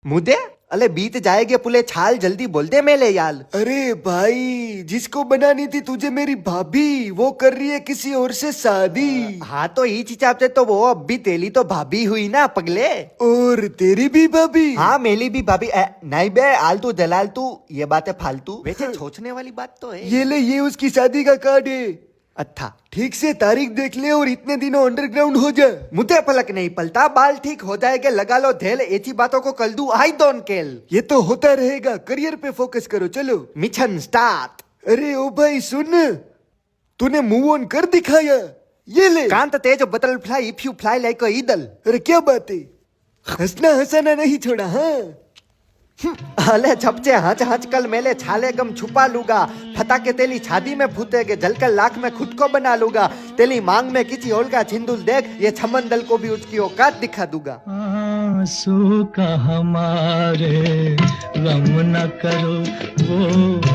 मुदे अले बीत जाएगे पुले छाल, जल्दी बोल दे मेले याल। अरे भाई, जिसको बनानी थी तुझे मेरी भाभी, वो कर रही है किसी और से शादी। हाँ तो इस हिसाब से तो वो अब भी तेली तो भाभी हुई ना पगले। और तेरी भी भाभी? हाँ मेली भी भाभी। नहीं बे आलतू जलाल तू, ये बात है फालतू। वैसे सोचने वाली बात तो है। ये ले, ये उसकी शादी का कार्ड है। अच्छा ठीक से तारीख देख ले और इतने दिनों अंडरग्राउंड हो जा। मुझे पलक नहीं पलता, बाल ठीक हो जाएगा, लगा लो धेल, ऐसी बातों को कल दू आई डोंट केल। ये तो होता रहेगा, करियर पे फोकस करो चलो। Mission start. अरे ओ भाई सुन, तूने मूव ऑन कर दिखाया। ये ले। कांत तेज butterfly if you fly like a eagle. अरे क्या बात है, हंसना हंसाना नहीं छोड़ा। हाँ अले छपचे हंच हंच कल मेले छाले गम छुपा लूंगा, फटाके तेली छादी में फूटेगे, जलकर लाख में खुद को बना लूंगा, तेली मांग में किसी और का छिंदुल देख, ये छमन दल को भी उसकी औकात दिखा दूंगा। आंसू का हमारे गम न करो वो